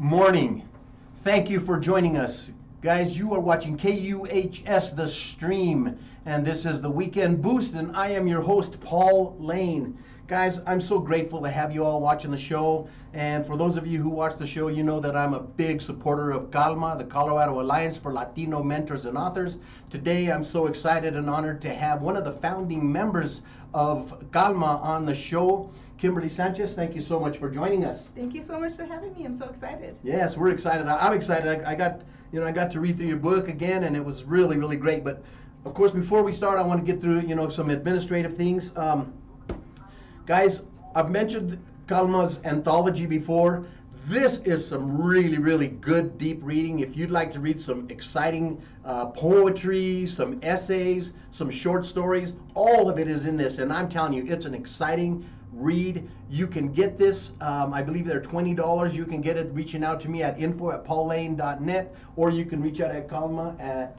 morning. Thank you for joining us. Guys, you are watching KUHS, The Stream, and this is the Weekend Boost, and I am your host, Paul Lane. Guys, I'm so grateful to have you all watching the show, and for those of you who watch the show, you know that I'm a big supporter of CALMA, the Colorado Alliance for Latino Mentors and Authors. Today, I'm so excited and honored to have one of the founding members of CALMA on the show, Kimberly Sanchez. Thank you so much for joining us. Thank you so much for having me. I'm so excited. Yes, we're excited. I'm excited. I got to read through your book again, and it was really, really great. But of course, before we start, I want to get through, some administrative things. Guys, I've mentioned Calma's anthology before. This is some really, really good, deep reading. If you'd like to read some exciting poetry, some essays, some short stories, all of it is in this. And I'm telling you, it's an exciting read. You can get this, I believe they're $20. You can get it reaching out to me at info@paullane.net, or you can reach out at Calma at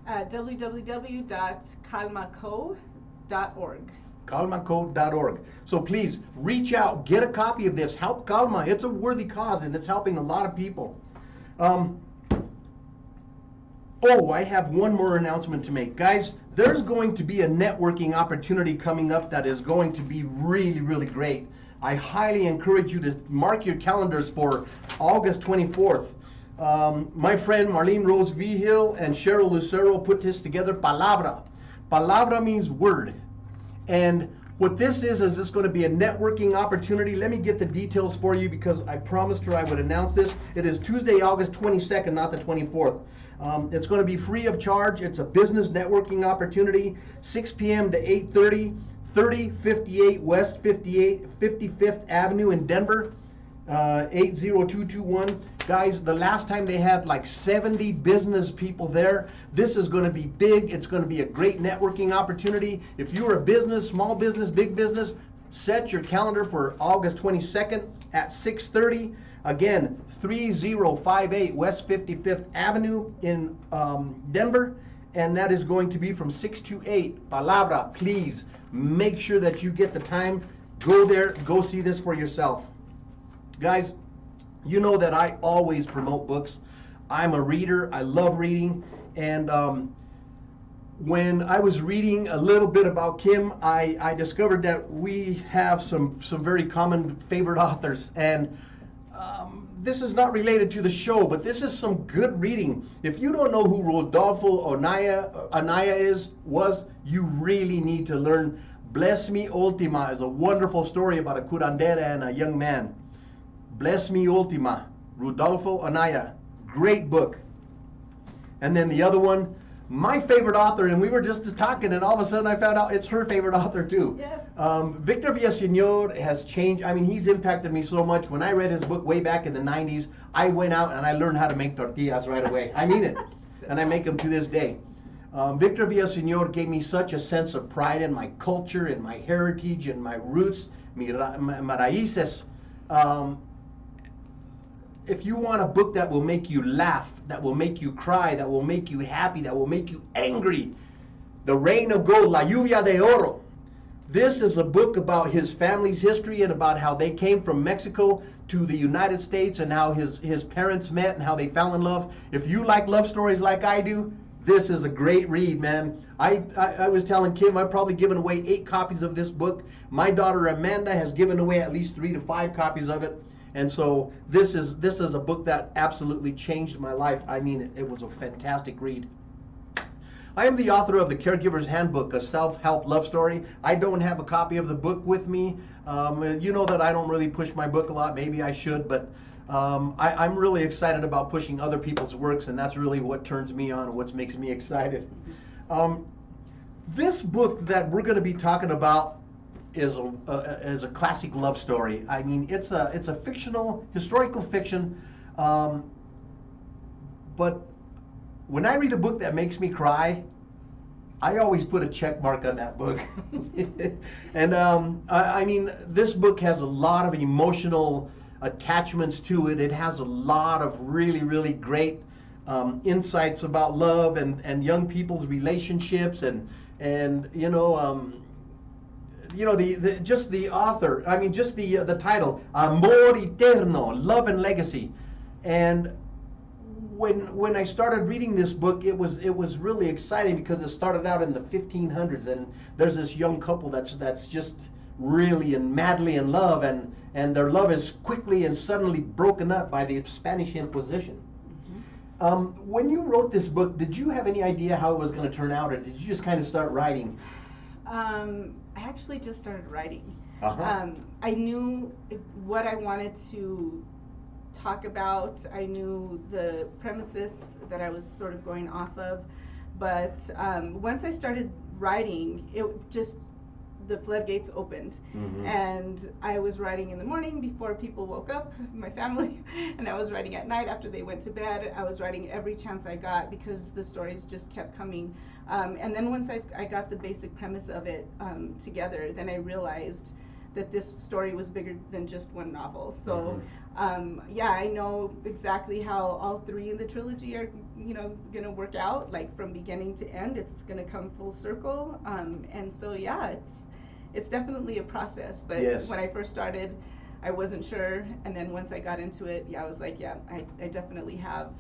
www.calmaco.org. calmaco.org. So please reach out, get a copy of this, help Calma. It's a worthy cause and it's helping a lot of people. I have one more announcement to make. Guys, there's going to be a networking opportunity coming up that is going to be really, really great. I highly encourage you to mark your calendars for August 24th. My friend Marlene Rose Vigil and Cheryl Lucero put this together, Palabra. Palabra means word. And what this is it's going to be a networking opportunity. Let me get the details for you because I promised her I would announce this. It is Tuesday, August 22nd, not the 24th. It's going to be free of charge. It's a business networking opportunity, 6 p.m. to 8:30, 3058 West 55th Avenue in Denver, 80221. Guys, the last time they had like 70 business people there. This is going to be big. It's going to be a great networking opportunity. If you're a business, small business, big business, set your calendar for August 22nd at 6:30. Again, 3058 West 55th Avenue in Denver. And that is going to be from 6 to 8. Palabra, please make sure that you get the time. Go there, go see this for yourself. Guys, you know that I always promote books. I'm a reader. I love reading. And when I was reading a little bit about Kim, I discovered that we have some very common favorite authors. And this is not related to the show, but this is some good reading. If you don't know who Rodolfo Anaya was, you really need to learn. Bless Me Ultima is a wonderful story about a curandera and a young man. Bless Me Ultima, Rodolfo Anaya. Great book. And then the other one, my favorite author, and we were just talking, and all of a sudden I found out it's her favorite author too. Yes. Victor Villaseñor has changed. I mean, he's impacted me so much. When I read his book way back in the 90s, I went out and I learned how to make tortillas right away. I mean it. And I make them to this day. Victor Villaseñor gave me such a sense of pride in my culture, in my heritage, and my roots, my raíces. If you want a book that will make you laugh, that will make you cry, that will make you happy, that will make you angry, The Rain of Gold, La Lluvia de Oro. This is a book about his family's history and about how they came from Mexico to the United States and how his parents met and how they fell in love. If you like love stories like I do, this is a great read, man. I was telling Kim, I've probably given away 8 copies of this book. My daughter Amanda has given away at least 3 to 5 copies of it. And so this is a book that absolutely changed my life. I mean, it was a fantastic read. I am the author of The Caregiver's Handbook, a self-help love story. I don't have a copy of the book with me. You know that I don't really push my book a lot. Maybe I should, but I'm really excited about pushing other people's works, and that's really what turns me on, what makes me excited. This book that we're going to be talking about is a classic love story. I mean, it's a fictional, historical fiction, but when I read a book that makes me cry, I always put a check mark on that book. And I mean, this book has a lot of emotional attachments to it. It has a lot of really, really great insights about love and young people's relationships and just the author. I mean, just the title, Amor Eterno, Love and Legacy. And when I started reading this book, it was really exciting because it started out in the 1500s, and there's this young couple that's just really and madly in love, and their love is quickly and suddenly broken up by the Spanish Inquisition. When you wrote this book, did you have any idea how it was going to turn out, or did you just kind of start writing? I actually just started writing. Uh-huh. I knew what I wanted to talk about. I knew the premises that I was sort of going off of, but once I started writing, it just, the floodgates opened. And I was writing in the morning before people woke up, my family, and I was writing at night after they went to bed. I was writing every chance I got because the stories just kept coming. And then once I got the basic premise of it together, then I realized that this story was bigger than just one novel. So yeah, I know exactly how all three in the trilogy are, gonna work out, like from beginning to end. It's gonna come full circle. And so yeah, it's definitely a process, but Yes. when I first started, I wasn't sure, and then once I got into it, yeah, I was like, yeah, I definitely have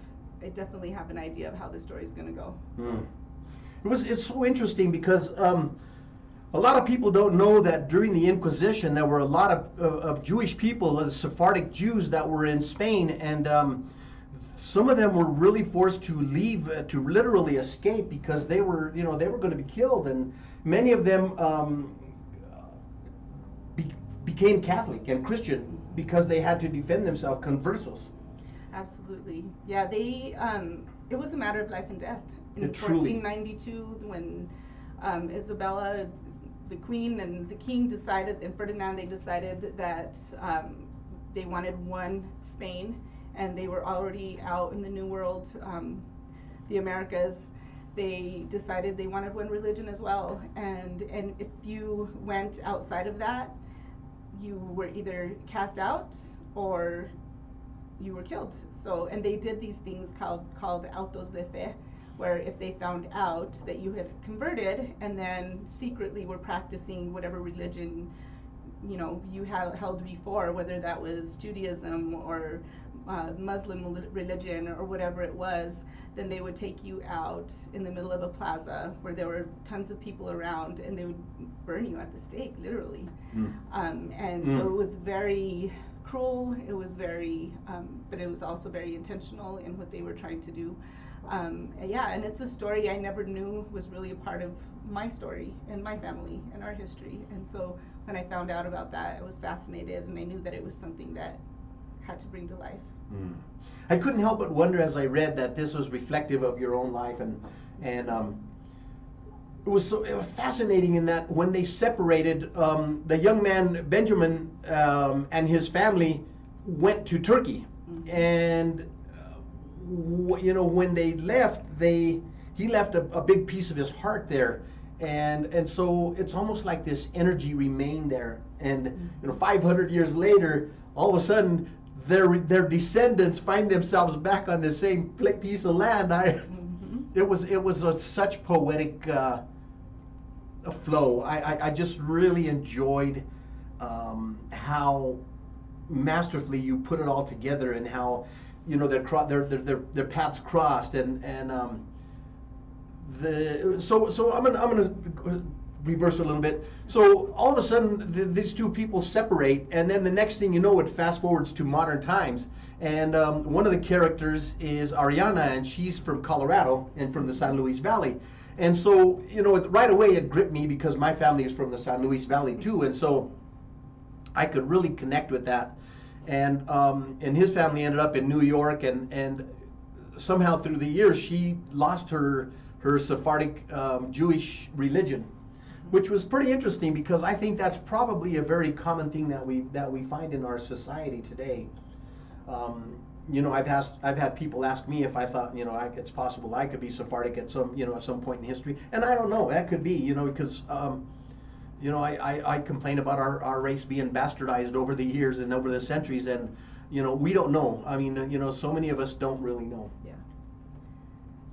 an idea of how the story's gonna go. It's so interesting because a lot of people don't know that during the Inquisition there were a lot of Jewish people, the Sephardic Jews that were in Spain, and some of them were really forced to leave, to literally escape, because they were going to be killed, and many of them became Catholic and Christian because they had to defend themselves, conversos. Absolutely, yeah. It was a matter of life and death. In Truly. 1492, when Isabella, the queen, and the king decided, and Ferdinand, they decided that they wanted one Spain, and they were already out in the New World, the Americas. They decided they wanted one religion as well, and if you went outside of that, you were either cast out or you were killed. So, and they did these things called autos de fe, where if they found out that you had converted and then secretly were practicing whatever religion you held before, whether that was Judaism or Muslim religion or whatever it was, then they would take you out in the middle of a plaza where there were tons of people around, and they would burn you at the stake, literally. So it was very cruel. It was very, but it was also very intentional in what they were trying to do. Yeah, and it's a story I never knew was really a part of my story and my family and our history. And so when I found out about that, I was fascinated, and I knew that it was something that had to bring to life. I couldn't help but wonder as I read that this was reflective of your own life, and it was fascinating in that when they separated, the young man Benjamin and his family went to Turkey, and when they left, he left a big piece of his heart there, and so it's almost like this energy remained there, and 500 years later, all of a sudden their descendants find themselves back on the same piece of land. It was such poetic flow. I just really enjoyed how masterfully you put it all together, and how their paths crossed, so I'm gonna reverse a little bit. So all of a sudden these two people separate, and then the next thing you know, it fast forwards to modern times, and one of the characters is Ariana, and she's from Colorado and from the San Luis Valley. And so right away it gripped me because my family is from the San Luis Valley too, and so I could really connect with that. And his family ended up in New York, and somehow through the years she lost her Sephardic Jewish religion, which was pretty interesting because I think that's probably a very common thing that we find in our society today. I've had people ask me if I thought it's possible I could be Sephardic at some point in history, and I don't know. That could be because I complain about our race being bastardized over the years and over the centuries, and we don't know. I mean, so many of us don't really know.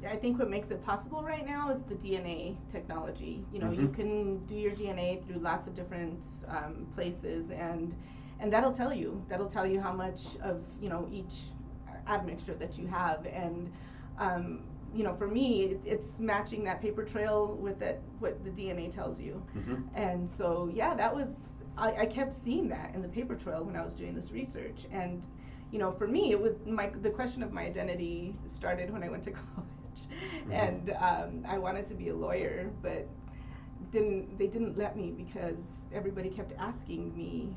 Yeah, I think what makes it possible right now is the DNA technology. You can do your DNA through lots of different places, and that'll tell you how much of each admixture that you have. And you know, for me, it's matching that paper trail with what the DNA tells you. And so, yeah, that was, I kept seeing that in the paper trail when I was doing this research. And, you know, for me, it was the question of my identity started when I went to college. And I wanted to be a lawyer, but they didn't let me because everybody kept asking me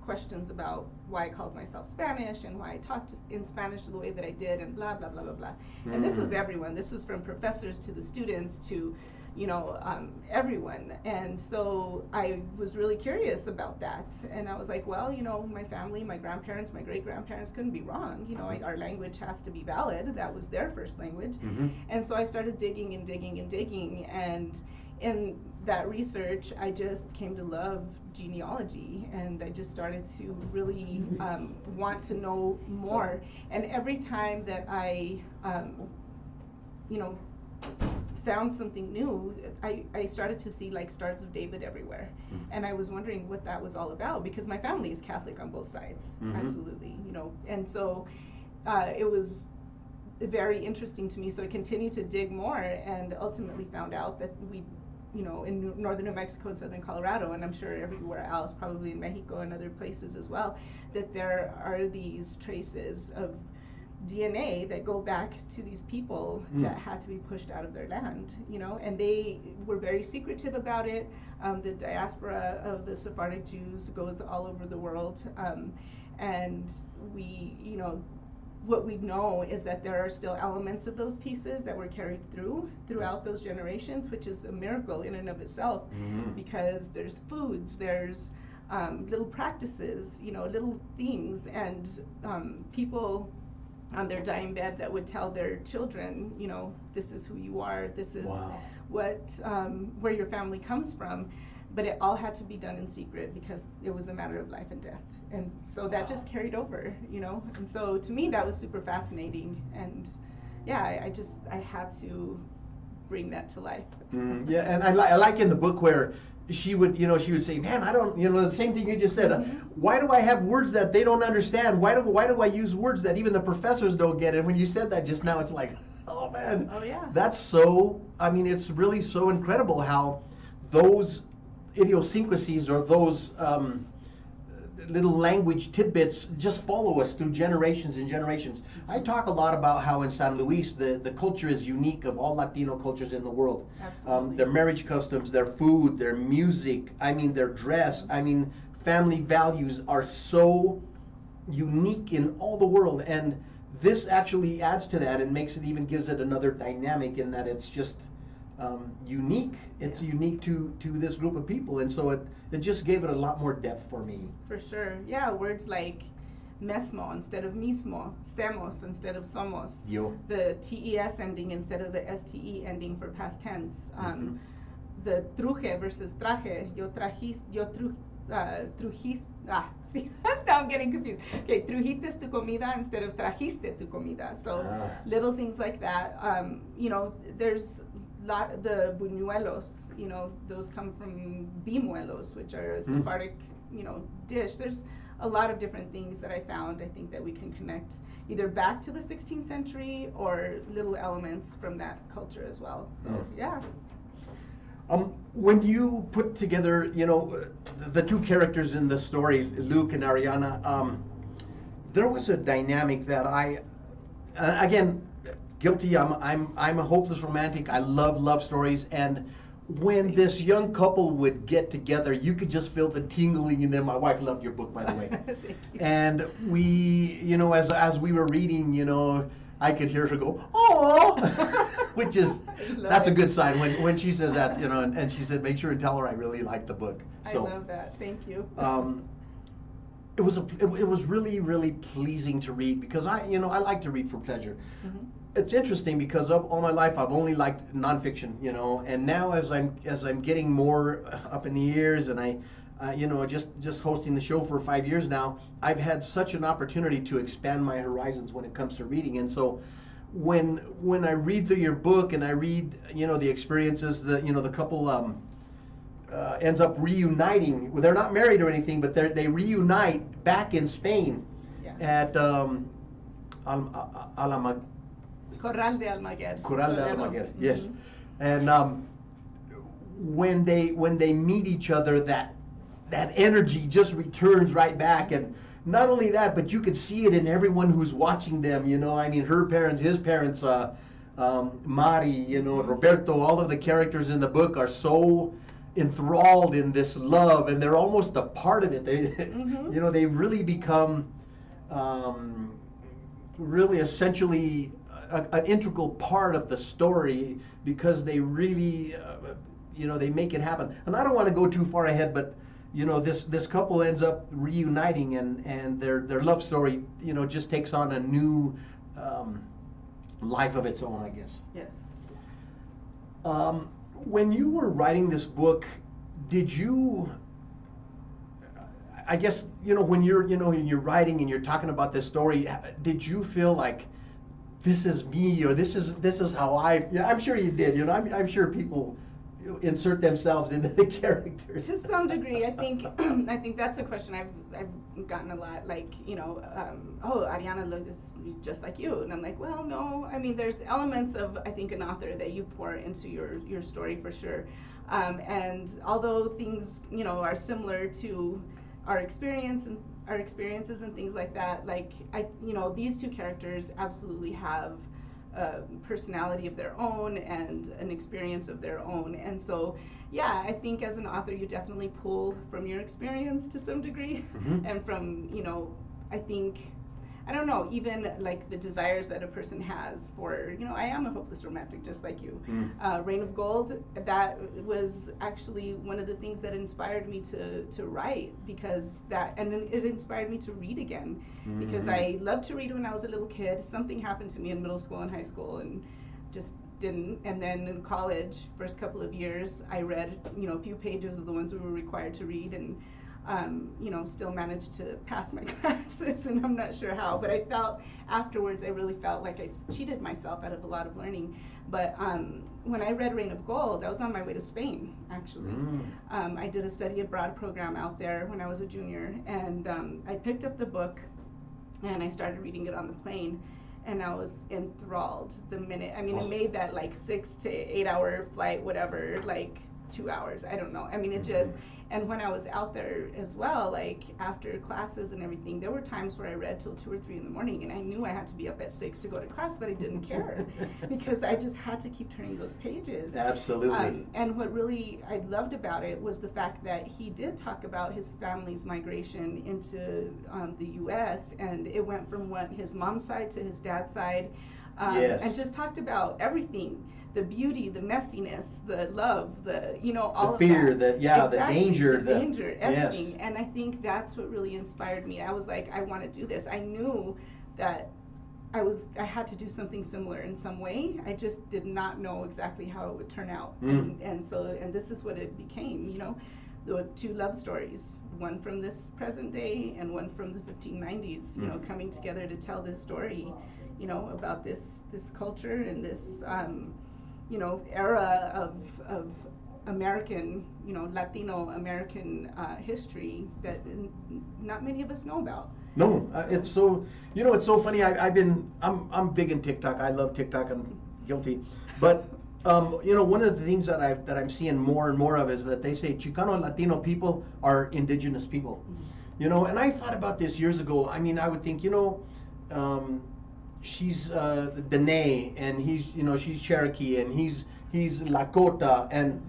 questions about why I called myself Spanish and why I talked in Spanish the way that I did, and blah blah blah blah blah. And this was everyone. This was from professors to the students to, you know, everyone. And so I was really curious about that. And I was like, well, you know, my family, my grandparents, my great grandparents couldn't be wrong. You know, our language has to be valid. That was their first language. And so I started digging and digging and digging. And in that research, I just came to love genealogy, and I just started to really want to know more. And every time that I, you know, found something new, I started to see like Stars of David everywhere. And I was wondering what that was all about, because my family is Catholic on both sides, absolutely, you know. And so it was very interesting to me. So I continued to dig more, and ultimately found out that you know, in northern New Mexico and southern Colorado, and I'm sure everywhere else, probably in Mexico and other places as well, that there are these traces of DNA that go back to these people that had to be pushed out of their land, you know, and they were very secretive about it. The diaspora of the Sephardic Jews goes all over the world, and we, you know, what we know is that there are still elements of those pieces that were carried throughout those generations, which is a miracle in and of itself, because there's foods, there's little practices, you know, little things, and people on their dying bed that would tell their children, you know, this is who you are, this is what where your family comes from. But it all had to be done in secret because it was a matter of life and death. And so that just carried over, you know. And so to me, that was super fascinating. And yeah, I had to bring that to life. Yeah, and I like in the book where she would say, man, I don't, you know, the same thing you just said. Why do I have words that they don't understand? Why do I use words that even the professors don't get? And when you said that just now, it's like, oh man, that's so, I mean, it's really so incredible how those idiosyncrasies or those little language tidbits just follow us through generations and generations. I talk a lot about how in San Luis the culture is unique of all Latino cultures in the world. Their marriage customs, their food, their music, I mean their dress, I mean family values are so unique in all the world, and this actually adds to that and makes it, even gives it another dynamic in that it's just unique. It's unique to this group of people, and so it just gave it a lot more depth for me. For sure, yeah. Words like mesmo instead of mismo, semos instead of somos, the TES ending instead of the STE ending for past tense, the truje versus traje, see, now I'm getting confused. Okay, trujiste tu comida instead of trajiste tu comida. So little things like that. You know, there's the buñuelos, you know, those come from bimuelos, which are a Sephardic, you know, dish. There's a lot of different things that I found, I think, that we can connect either back to the 16th century or little elements from that culture as well. So, yeah. When you put together, you know, the two characters in the story, Luke and Ariana, there was a dynamic that again, guilty. I'm a hopeless romantic. I love love stories, and when this young couple would get together, you could just feel the tingling in them. My wife loved your book, by the way. Thank you. And we, you know, as we were reading, you know, I could hear her go, "Oh," which is that's a good sign when she says that, you know. And she said, "Make sure and tell her I really like the book." So, I love that. Thank you. It was really, really pleasing to read, because I like to read for pleasure. It's interesting because of all my life I've only liked nonfiction, you know, and now as I'm getting more up in the years, and I you know, just hosting the show for 5 years now, I've had such an opportunity to expand my horizons when it comes to reading. And so when I read through your book and I read, you know, the experiences that, you know, the couple ends up reuniting. Well, they're not married or anything, but they reunite back in Spain at Alma, Corral de Almaguer. Corral de Almaguer, yes. Mhm. And when they meet each other, that energy just returns right back. And not only that, but you could see it in everyone who's watching them. You know, I mean, her parents, his parents, Mari, you know, Roberto, all of the characters in the book are so enthralled in this love, and they're almost a part of it. They, you know, they really become really essentially an integral part of the story, because they really, you know, they make it happen. And I don't want to go too far ahead, but you know, this couple ends up reuniting, and their love story, you know, just takes on a new life of its own, I guess. Yes. When you were writing this book, did you, I guess, you know, when you're writing and you're talking about this story, did you feel like this is me, or this is how I? Yeah, I'm sure you did. You know, I'm sure people insert themselves into the characters. To some degree, I think I think that's a question I've gotten a lot. Like, you know, oh, Ariana is just like you, and I'm like, well, no. I mean, there's elements of, I think, an author that you pour into your story for sure. And although things, you know, are similar to our experiences and things like that, like you know, these two characters absolutely have a personality of their own and an experience of their own. And so, yeah, I think as an author, you definitely pull from your experience to some degree, and from, you know, I think, I don't know, even like the desires that a person has for, you know, I am a hopeless romantic just like you. Rain of Gold, that was actually one of the things that inspired me to write, because that, and then it inspired me to read again, because I loved to read when I was a little kid. Something happened to me in middle school and high school, and just didn't. And then in college, first couple of years, I read, you know, a few pages of the ones we were required to read, and you know, still managed to pass my classes, and I'm not sure how, but I felt afterwards, I really felt like I cheated myself out of a lot of learning. But when I read Rain of Gold, I was on my way to Spain, actually. I did a study abroad program out there when I was a junior, and I picked up the book, and I started reading it on the plane, and I was enthralled the minute. I mean, it made that like 6 to 8 hour flight, whatever, like 2 hours, I don't know. I mean, it just, and when I was out there as well, like after classes and everything, there were times where I read till 2 or 3 in the morning, and I knew I had to be up at 6 to go to class, but I didn't care because I just had to keep turning those pages. Absolutely. And what really I loved about it was the fact that he did talk about his family's migration into the U.S., and it went from his mom's side to his dad's side, and just talked about everything. The beauty, the messiness, the love, the, you know, all of that. The fear, the danger. The danger, everything. Yes. And I think that's what really inspired me. I was like, I want to do this. I knew that I had to do something similar in some way. I just did not know exactly how it would turn out. And this is what it became, you know, the 2 love stories, one from this present day and one from the 1590s, you know, coming together to tell this story, you know, about this culture and this, you know, era of American, you know, Latino American history that not many of us know about. No, it's so, you know, it's so funny. I'm big in TikTok. I love TikTok. I'm guilty, but you know, one of the things that I'm seeing more and more of is that they say Chicano and Latino people are indigenous people. You know, and I thought about this years ago. I mean, I would think, you know, she's Dene, and he's, you know, she's Cherokee, and he's Lakota, and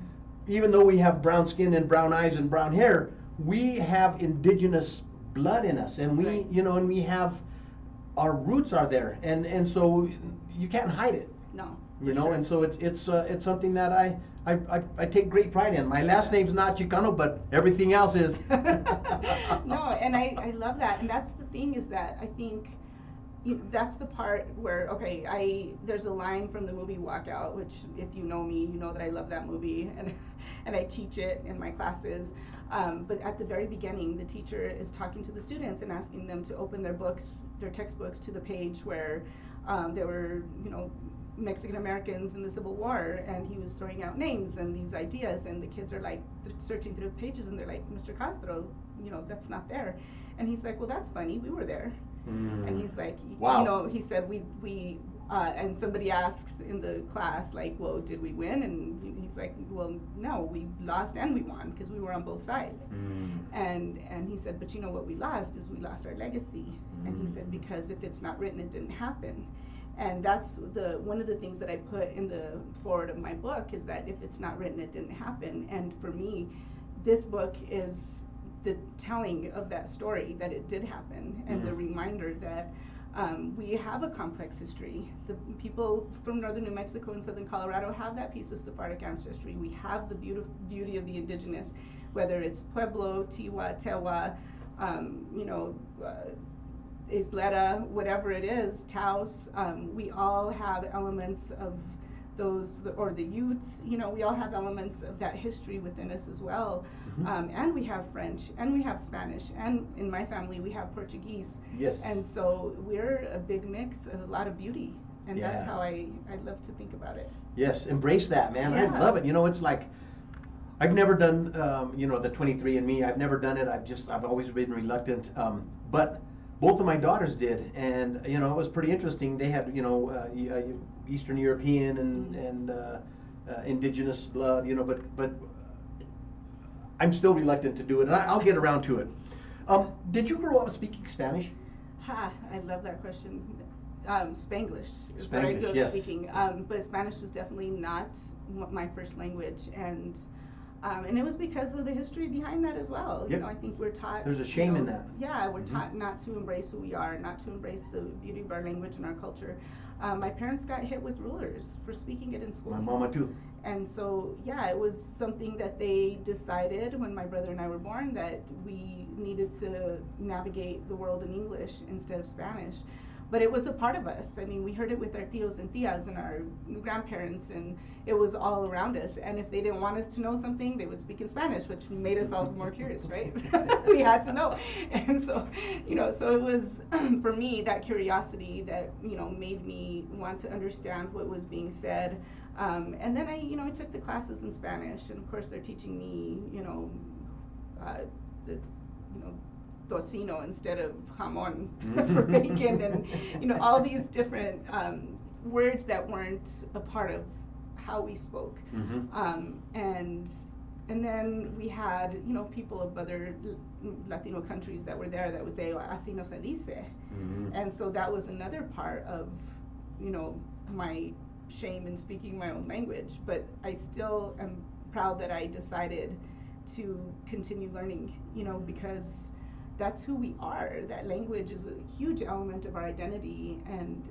even though we have brown skin and brown eyes and brown hair, we have indigenous blood in us, and we, you know, and we have, our roots are there, and so you can't hide it. No. You know, and so it's something that I take great pride in. My last name's not Chicano, but everything else is. No, and I love that, and that's the thing, is that I think that's the part where, okay, there's a line from the movie Walkout, which if you know me, you know that I love that movie, and I teach it in my classes. But at the very beginning, the teacher is talking to the students and asking them to open their textbooks to the page where there were, you know, Mexican Americans in the Civil War, and he was throwing out names and these ideas, and the kids are like searching through the pages, and they're like, Mr. Castro, you know, that's not there. And he's like, well, that's funny, we were there. And he's like, Wow. you know, he said and somebody asks in the class, like, well, did we win? And he's like, well, no, we lost and we won because we were on both sides. And he said, but you know what we lost is we lost our legacy. And he said, because if it's not written, it didn't happen. And that's one of the things that I put in the forward of my book is that if it's not written, it didn't happen. And for me, this book is the telling of that story, that it did happen, and the reminder that we have a complex history. The people from northern New Mexico and southern Colorado have that piece of Sephardic ancestry. We have the beauty of the indigenous, whether it's Pueblo, Tiwa, Tewa, you know, Isleta, whatever it is, Taos. We all have elements of those, or the Utes, you know, we all have elements of that history within us as well. And we have French, and we have Spanish, and in my family we have Portuguese. Yes. And so we're a big mix of a lot of beauty, and that's how I love to think about it. Yes, embrace that, man. Yeah. I love it. You know, it's like, I've never done, you know, the 23andMe. I've never done it. I've always been reluctant. But both of my daughters did, and you know, it was pretty interesting. They had, you know, Eastern European and indigenous blood, you know, but I'm still reluctant to do it, and I'll get around to it. Did you grow up speaking Spanish? Ha! I love that question. Spanglish is what I grew up yes. speaking, but Spanish was definitely not my first language, and it was because of the history behind that as well. Yep. You know, I think we're taught. There's a shame in that. Yeah, we're taught not to embrace who we are, not to embrace the beauty of our language and our culture. My parents got hit with rulers for speaking it in school. My mama too. And so, yeah, it was something that they decided when my brother and I were born, that we needed to navigate the world in English instead of Spanish. But it was a part of us. I mean, we heard it with our tios and tias and our grandparents, and it was all around us. And if they didn't want us to know something, they would speak in Spanish, which made us all more curious, right? We had to know. And so, you know, so it was, for me, that curiosity that, you know, made me want to understand what was being said. And then I took the classes in Spanish, and of course they're teaching me, tocino instead of jamon for bacon, and you know, all these different words that weren't a part of how we spoke. And then we had, you know, people of other Latino countries that were there that would say, así no se dice. And so that was another part of, you know, my shame in speaking my own language. But I still am proud that I decided to continue learning, you know, because that's who we are. That language is a huge element of our identity, and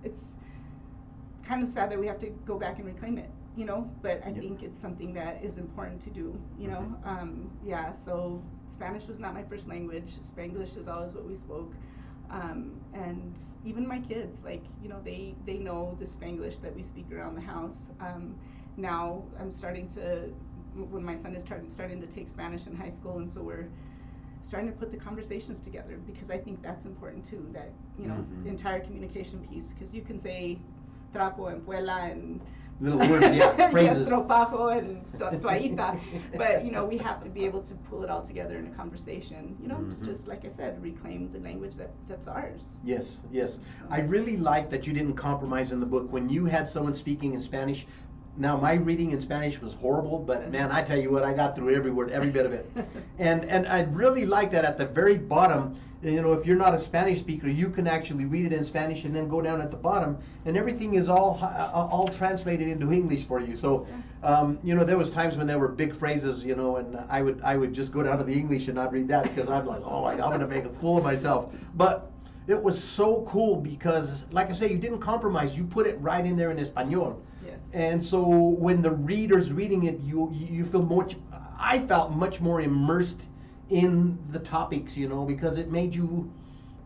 it's kind of sad that we have to go back and reclaim it, you know, but I think it's something that is important to do, you know. Yeah, so Spanish was not my first language. Spanglish is always what we spoke. And even my kids, like, you know, they know the Spanglish that we speak around the house. Now I'm starting to, when my son is starting to take Spanish in high school, and so we're starting to put the conversations together, because I think that's important too, that, you know, the entire communication piece, because you can say trapo and puela and little words, yeah, phrases. Estropajo and toallita, but you know, we have to be able to pull it all together in a conversation, you know, to just, like I said, reclaim the language that's ours. Yes, yes. I really like that you didn't compromise in the book. When you had someone speaking in Spanish, now my reading in Spanish was horrible, but man, I tell you what, I got through every word, every bit of it. And I really like that at the very bottom, you know, if you're not a Spanish speaker, you can actually read it in Spanish and then go down at the bottom, and everything is all translated into English for you. So, you know, there was times when there were big phrases, you know, and I would just go down to the English and not read that, because I'm like, oh, I'm going to make a fool of myself. But it was so cool because, like I say, you didn't compromise. You put it right in there in Espanol. Yes. And so when the reader's reading it, you feel I felt much more immersed in the topics, you know, because it made you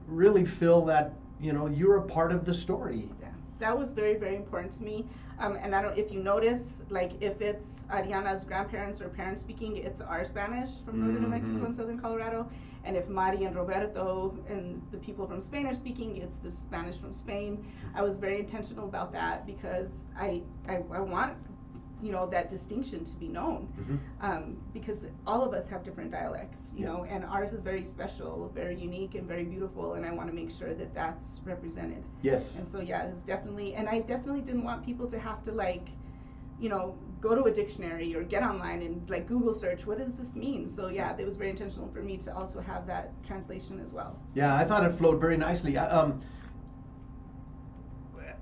really feel that, you know, you're a part of the story. Yeah, that was very, very important to me. And I don't, if you notice, like, if it's Ariana's grandparents or parents speaking, it's our Spanish from northern New Mexico and southern Colorado. And if Mari and Roberto and the people from Spain are speaking, it's the Spanish from Spain. I was very intentional about that, because I want you know, that distinction to be known. Because all of us have different dialects, you know, and ours is very special, very unique, and very beautiful, and I want to make sure that that's represented. Yes. And so yeah, it was definitely, and I definitely didn't want people to have to, like, you know, go to a dictionary or get online and like Google search, what does this mean? So yeah, it was very intentional for me to also have that translation as well. Yeah, I thought it flowed very nicely.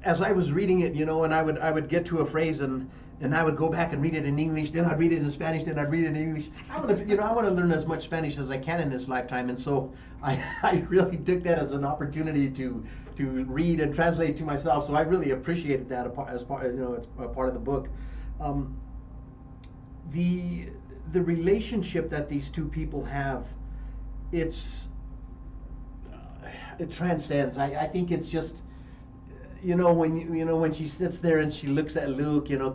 As I was reading it, you know, and I would get to a phrase and I would go back and read it in English, then I'd read it in Spanish, then I'd read it in English. I want to learn as much Spanish as I can in this lifetime, and so I really took that as an opportunity to read and translate to myself. So I really appreciated that as part, you know, it's a part of the book. The relationship that these two people have, it transcends. I think it's just, you know, when she sits there and she looks at Luke, you know,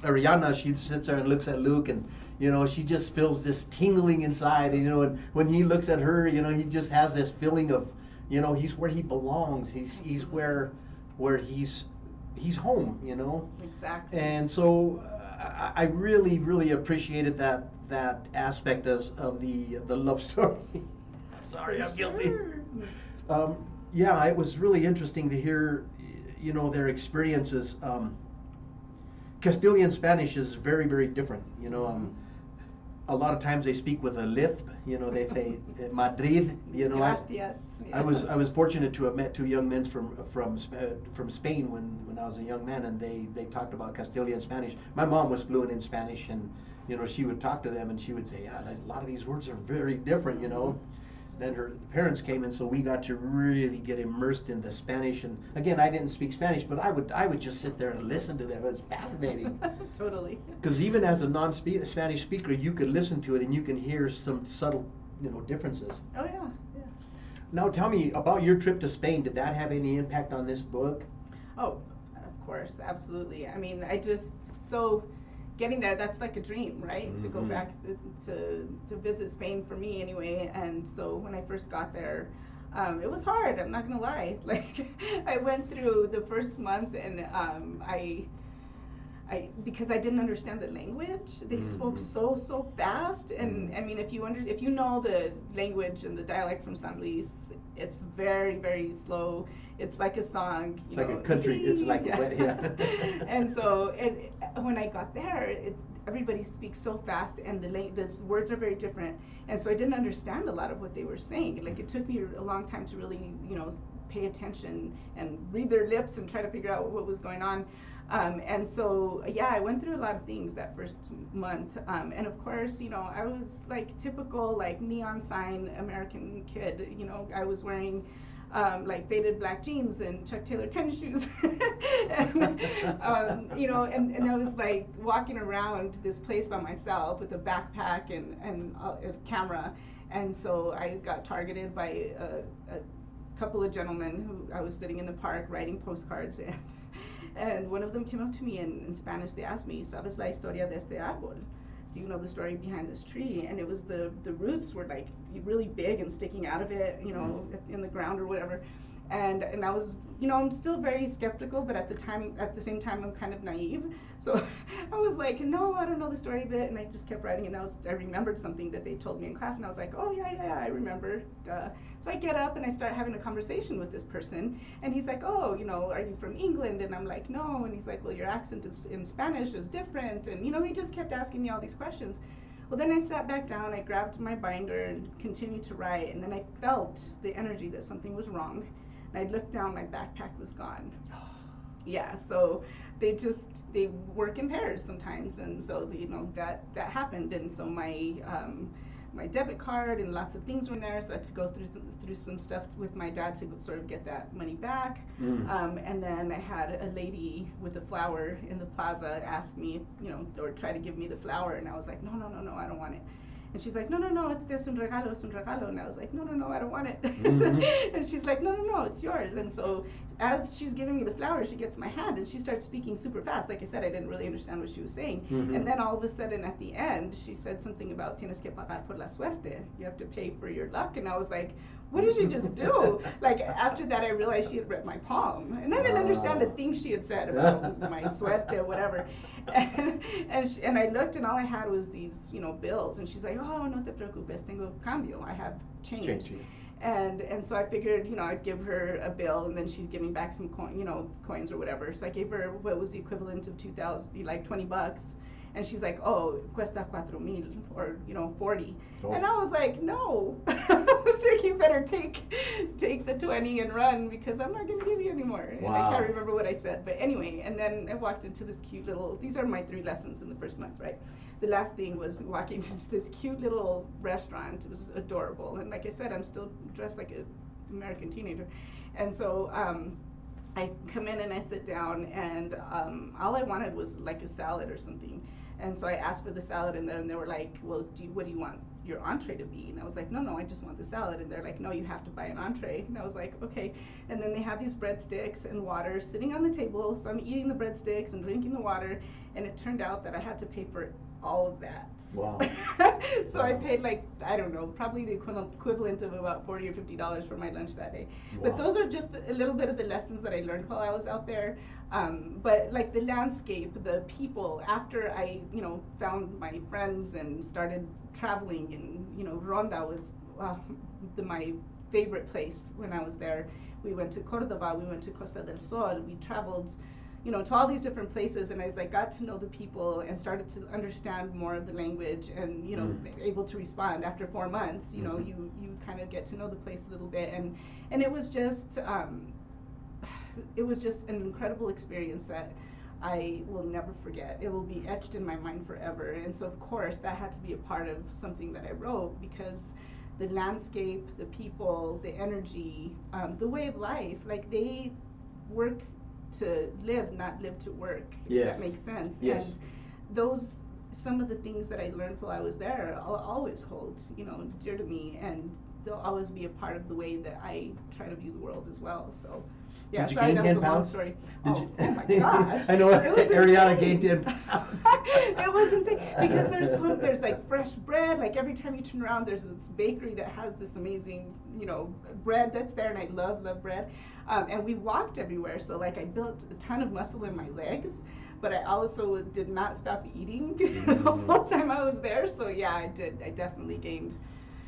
Ariana, she sits there and looks at Luke, and you know, she just feels this tingling inside, and you know, and when he looks at her, you know, he just has this feeling of, you know, he's where he belongs. He's where he's home, you know. Exactly. And so I really appreciated that aspect of the love story. Sorry, I'm guilty. Yeah, it was really interesting to hear, you know, their experiences. Castilian Spanish is very different, you know. A lot of times they speak with a lisp, you know. They say Madrid, you know. Yes. I was fortunate to have met two young men from Spain when I was a young man, and they talked about Castilian Spanish. My mom was fluent in Spanish, and you know, she would talk to them and she would say, yeah, a lot of these words are very different, you know. Then her parents came, and so we got to really get immersed in the Spanish. And again, I didn't speak Spanish, but I would just sit there and listen to them. It was fascinating. Totally. Because even as a non-Spanish speaker, you could listen to it and you can hear some subtle, you know, differences. Oh yeah. Now tell me about your trip to Spain. Did that have any impact on this book? Oh, of course, absolutely. I mean, getting there, that's like a dream, right? To go back to visit Spain for me anyway. And so when I first got there, it was hard, I'm not gonna lie. Like, I went through the first month, and because I didn't understand the language, they spoke so fast. And I mean, if you know the language and the dialect from San Luis, it's very slow. It's like a song. It's like a country. It's like And so when I got there, everybody speaks so fast, and the words are very different. And so I didn't understand a lot of what they were saying. Like, it took me a long time to really, you know, pay attention and read their lips and try to figure out what was going on. And so, yeah, I went through a lot of things that first month. And of course, you know, I was like typical, like, neon sign American kid. You know, I was wearing like faded black jeans and Chuck Taylor tennis shoes. And, you know, and I was like walking around this place by myself with a backpack and a camera. And so I got targeted by a couple of gentlemen who I was sitting in the park writing postcards. And one of them came up to me in Spanish. They asked me, ¿Sabes la historia de este árbol? Do you know the story behind this tree? And it was the roots were like really big and sticking out of it, you know, in the ground or whatever. And I was, you know, I'm still very skeptical, but at the same time, I'm kind of naive. So I was like, no, I don't know the story of it. And I just kept writing, and I remembered something that they told me in class, and I was like, oh yeah, I remember. So I get up and I start having a conversation with this person, and he's like, oh, you know, are you from England? And I'm like, no. And he's like, well, your accent in Spanish is different. And you know, he just kept asking me all these questions. Well, then I sat back down, I grabbed my binder and continued to write, and then I felt the energy that something was wrong. And I looked down, my backpack was gone. Yeah, so they work in pairs sometimes, and so you know that happened. And so my debit card and lots of things were in there, so I had to go through some stuff with my dad to sort of get that money back. And then I had a lady with a flower in the plaza ask me, you know, or try to give me the flower, and I was like, no, I don't want it. And she's like, no, it's un regalo. And I was like, no, I don't want it. And she's like, no, it's yours. And so as she's giving me the flower, she gets my hand and she starts speaking super fast. Like I said, I didn't really understand what she was saying. And then all of a sudden at the end, she said something about tienes que pagar por la suerte. You have to pay for your luck. And I was like, what did you just do? Like, after that, I realized she had read my palm. And I didn't understand the things she had said about my sweat or whatever. And I looked, and all I had was these, you know, bills. And she's like, oh, no te preocupes, tengo cambio. I have change. And so I figured, you know, I'd give her a bill, and then she'd give me back some coins or whatever. So I gave her what was the equivalent of 2,000, like $20. And she's like, oh, cuesta 4,000, or, you know, 40. Oh. And I was like, no. I was like, you better take the 20 and run, because I'm not going to give you anymore. Wow. And I can't remember what I said. But anyway, and then I walked into this cute little, these are my 3 lessons in the first month, right? The last thing was walking into this cute little restaurant. It was adorable. And like I said, I'm still dressed like an American teenager. And so I come in and I sit down, and all I wanted was like a salad or something. And so I asked for the salad in there, and they were like, well, what do you want your entree to be? And I was like, no, I just want the salad. And they're like, no, you have to buy an entree. And I was like, okay. And then they had these breadsticks and water sitting on the table. So I'm eating the breadsticks and drinking the water. And it turned out that I had to pay for all of that. Wow. So wow. I paid, like, I don't know, probably the equivalent of about $40 or $50 for my lunch that day. Wow. But those are just a little bit of the lessons that I learned while I was out there. But like the landscape, the people, after I, you know, found my friends and started traveling, and, you know, Ronda was my favorite place when I was there. We went to Cordoba, we went to Costa del Sol, we traveled, you know, to all these different places, and as I got to know the people and started to understand more of the language, and, you know, able to respond after 4 months, you know, you kind of get to know the place a little bit, and it was just an incredible experience that I will never forget. It will be etched in my mind forever. And so, of course, that had to be a part of something that I wrote, because the landscape, the people, the energy, the way of life, like, they work to live, not live to work. Yes. If that makes sense. Yes. And some of the things that I learned while I was there, I'll always hold, you know, dear to me, and they'll always be a part of the way that I try to view the world as well. So. Yeah, did you gain 10 pounds? Story. Oh my gosh. I know Ariana gained 10 pounds. It was insane, because there's like fresh bread. Like, every time you turn around, there's this bakery that has this amazing, you know, bread that's there, and I love bread. And we walked everywhere, so like I built a ton of muscle in my legs, but I also did not stop eating the whole time I was there. So yeah, I did. I definitely gained.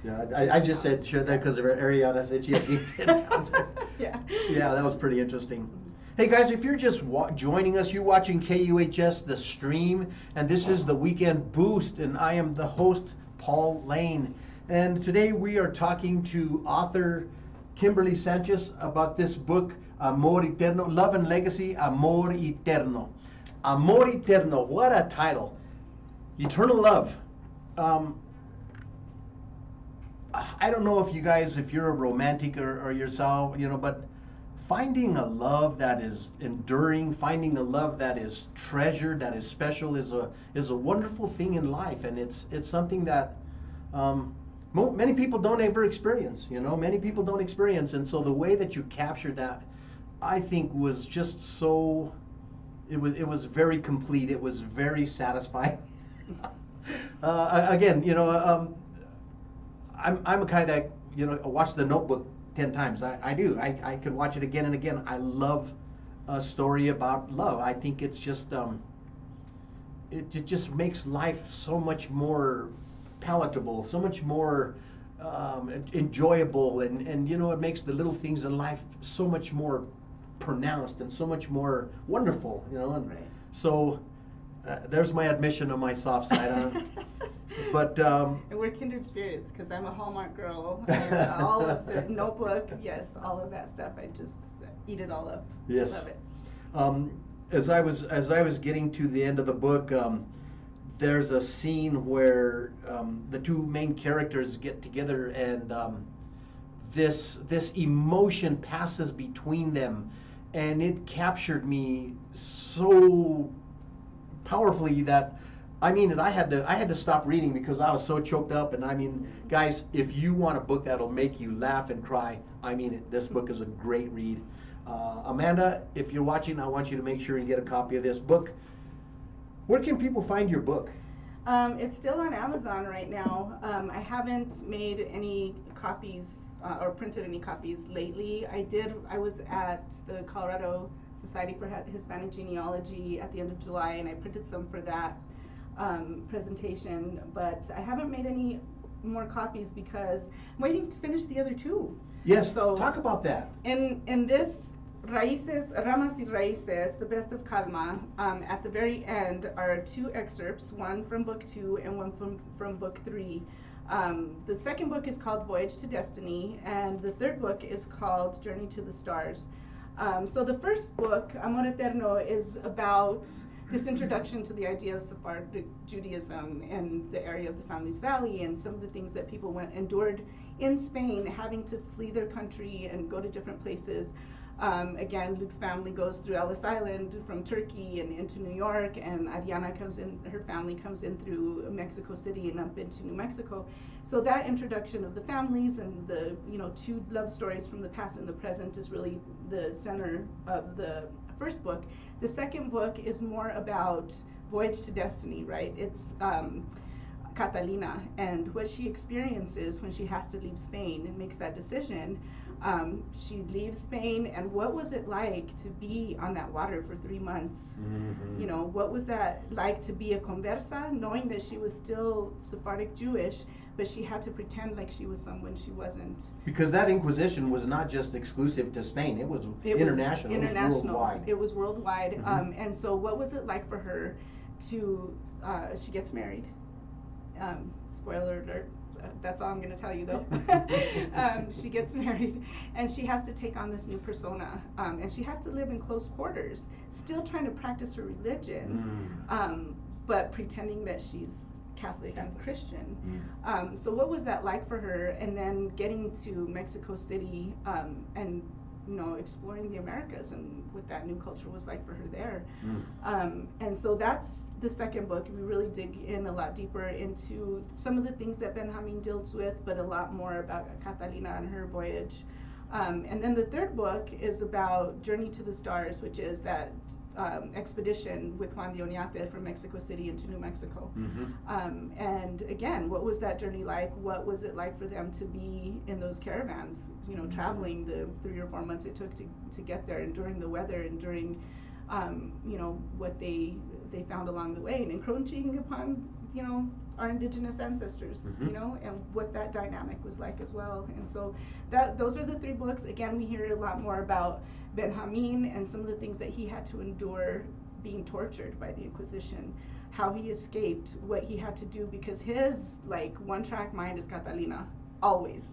Yeah, I just said share that because Ariana said she had gained 10 pounds. Yeah. Yeah, that was pretty interesting. Hey guys, if you're just joining us, you're watching KUHS, the stream, and this is the Weekend Boost, and I am the host, Paul Lane. And today we are talking to author Kimberly Sanchez about this book, Amor Eterno, Love and Legacy, Amor Eterno. Amor Eterno, what a title. Eternal love. I don't know if you guys, if you're a romantic or yourself, you know, but finding a love that is enduring, finding a love that is treasured, that is special, is a wonderful thing in life, and it's something that many people don't ever experience. You know, many people don't experience, and so the way that you captured that, I think, was just so. It was very complete. It was very satisfying. Again, you know. I'm a kind that, you know, watch The Notebook 10 times. I do. I could watch it again and again. I love a story about love. I think it's just it just makes life so much more palatable, so much more enjoyable, and you know, it makes the little things in life so much more pronounced and so much more wonderful, you know. And right. So there's my admission on my soft side. But and we're kindred spirits, because I'm a Hallmark girl, and all of the Notebook, yes, all of that stuff, I just eat it all up. Yes. Love it. As I was getting to the end of the book, there's a scene where the two main characters get together, and this emotion passes between them, and it captured me so powerfully that, I mean, I had to stop reading because I was so choked up. And I mean, guys, if you want a book that'll make you laugh and cry, I mean, this book is a great read. Amanda, if you're watching, I want you to make sure and get a copy of this book. Where can people find your book? It's still on Amazon right now. I haven't made any copies or printed any copies lately. I was at the Colorado Society for Hispanic Genealogy at the end of July, and I printed some for that presentation, but I haven't made any more copies because I'm waiting to finish the other two. Yes, so talk about that. In this Ramas y Raíces, the best of Calma, at the very end are two excerpts, one from book 2 and one from book 3. The second book is called Voyage to Destiny, and the third book is called Journey to the Stars. So the first book, Amor Eterno, is about this introduction to the idea of Sephardic Judaism in the area of the San Luis Valley, and some of the things that people endured in Spain, having to flee their country and go to different places. Again, Luke's family goes through Ellis Island from Turkey and into New York, and Ariana her family comes in through Mexico City and up into New Mexico. So that introduction of the families and the two love stories from the past and the present is really the center of the first book. The second book is more about Voyage to Destiny, right? It's Catalina and what she experiences when she has to leave Spain and makes that decision. She leaves Spain, and what was it like to be on that water for 3 months? Mm-hmm. What was that like to be a conversa, knowing that she was still Sephardic Jewish, but she had to pretend like she was someone she wasn't. Because that Inquisition was not just exclusive to Spain, it was international. It was worldwide. It was worldwide. Mm-hmm. And so what was it like for her to, she gets married. Spoiler alert, that's all I'm going to tell you though. She gets married, and she has to take on this new persona, and she has to live in close quarters, still trying to practice her religion, but pretending that she's Catholic and Christian. So what was that like for her? And then getting to Mexico City and exploring the Americas and what that new culture was like for her there. And so that's the second book. We really dig in a lot deeper into some of the things that Benjamin deals with, but a lot more about Catalina and her voyage. And then the third book is about Journey to the Stars, which is that expedition with Juan de Oñate from Mexico City into New Mexico. And again, what was that journey like? What was it like for them to be in those caravans, traveling the 3 or 4 months it took to get there, and during the weather, and during what they found along the way, and encroaching upon our indigenous ancestors, and what that dynamic was like as well. And so those are the 3 books. Again, we hear a lot more about Benjamin and some of the things that he had to endure being tortured by the Inquisition, how he escaped, what he had to do, because his one-track mind is Catalina always.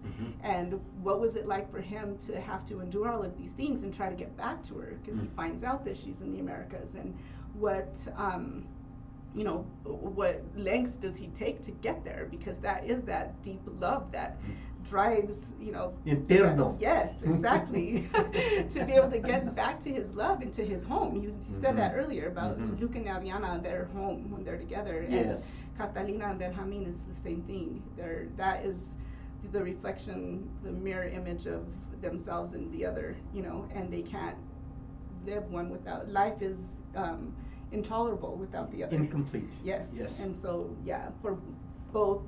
And what was it like for him to have to endure all of these things and try to get back to her, because he finds out that she's in the Americas, and what what lengths does he take to get there, because that is that deep love that drives, Interno. Yes, exactly. To be able to get back to his love and to his home. You said that earlier about Luke and Ariana, their home when they're together. Yes. And Catalina and Benjamin is the same thing. That is the reflection, the mirror image of themselves and the other, and they can't live one without. Life is intolerable without the other. Incomplete. Yes. Yes. And so, for both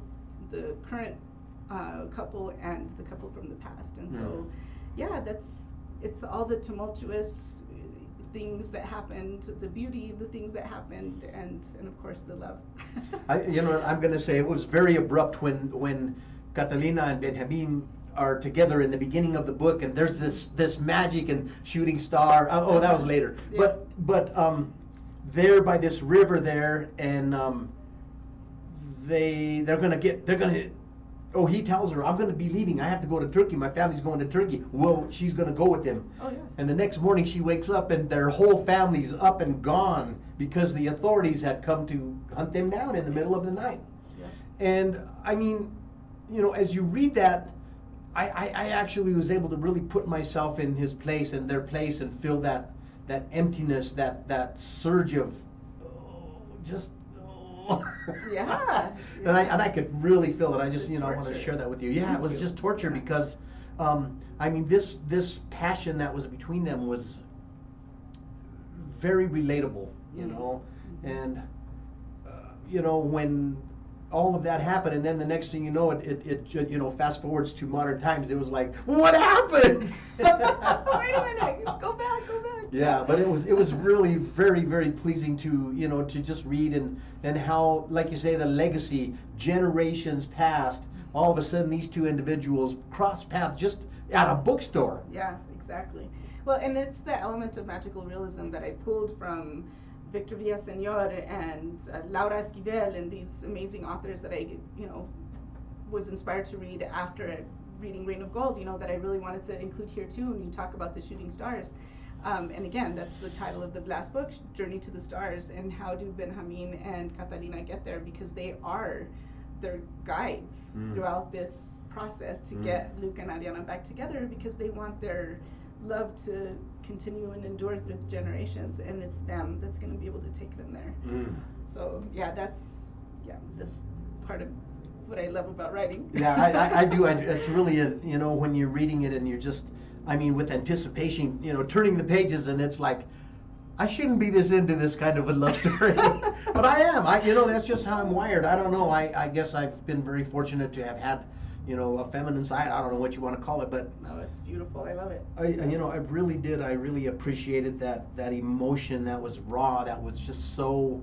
the current couple and the couple from the past. And so, it's all the tumultuous things that happened, the beauty, the things that happened, and of course the love. I'm going to say it was very abrupt when Catalina and Benjamin are together in the beginning of the book, and there's this magic and shooting star. Oh, that was later. Yeah. But they're by this river there, and they're gonna. Oh, he tells her, I'm going to be leaving. I have to go to Turkey. My family's going to Turkey. Well, she's going to go with him. Oh, yeah. And the next morning she wakes up and their whole family's up and gone because the authorities had come to hunt them down in the middle of the night. Yeah. And I mean, as you read that, I actually was able to really put myself in his place and their place and feel that emptiness, that surge of just. Yeah. And I could really feel it. I just I want to torture. share that with you. Yeah, it was just torture because this passion that was between them was very relatable, and when all of that happened, and then the next thing you know, it you know, fast forwards to modern times. It was like, what happened? Wait a minute, go back. Yeah, but it was really very, very pleasing to, you know, to just read and how, like you say, the legacy, generations past, all of a sudden these two individuals cross paths just at a bookstore. Yeah, exactly. Well, and it's the element of magical realism that I pulled from Victor Villaseñor and Laura Esquivel and these amazing authors that I, you know, was inspired to read after reading Reign of Gold, you know, that I really wanted to include here too. And you talk about the shooting stars. And again, that's the title of the last book, Journey to the Stars. And how do Benjamin and Catalina get there? Because they are their guides throughout this process to get Luke and Ariana back together, because they want their love to continue and endure through the generations, and it's them that's going to be able to take them there. So yeah, that's part of what I love about writing. Yeah, I do. It's really you know, when you're reading it and you're just, I mean, with anticipation, you know, turning the pages, and it's like, I shouldn't be this into this kind of a love story, but I am. You know, that's just how I'm wired. I don't know. I guess I've been very fortunate to have had, you know, a feminine side. I don't know what you want to call it, but no, it's beautiful. I love it. You know, I really did. I really appreciated that emotion that was raw, that was just so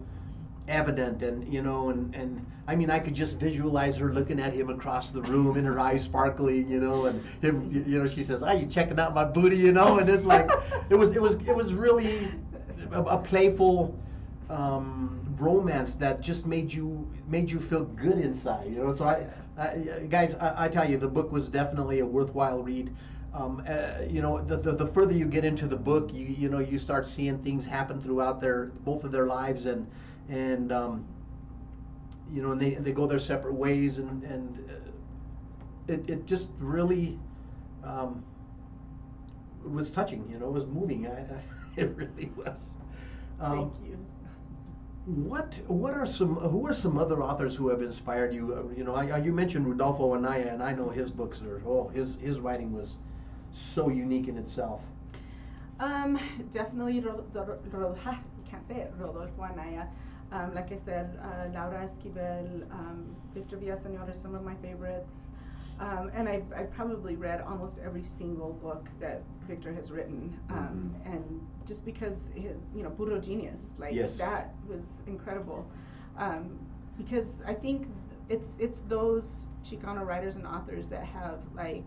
evident, and you know, and I mean, I could just visualize her looking at him across the room, and her eyes sparkling, you know, and him, you know, she says, "Are you checking out my booty?" You know, and it's like, it was really a playful romance that just made you feel good inside, you know. So guys, I tell you, the book was definitely a worthwhile read. You know, the further you get into the book, you know, you start seeing things happen throughout both of their lives, and you know, and they go their separate ways, and it just really was touching. You know, it was moving. It really was. Thank you. Who are some other authors who have inspired you? You know, you mentioned Rudolfo Anaya, and I know his books are his writing was so unique in itself. Definitely, can't say it, Rodolfo Anaya. Like I said, Laura Esquivel, Victor Villaseñor are some of my favorites. And I've probably read almost every single book that Victor has written. And just because, you know, Puro Genius, like that was incredible. Because I think it's those Chicano writers and authors that have, like,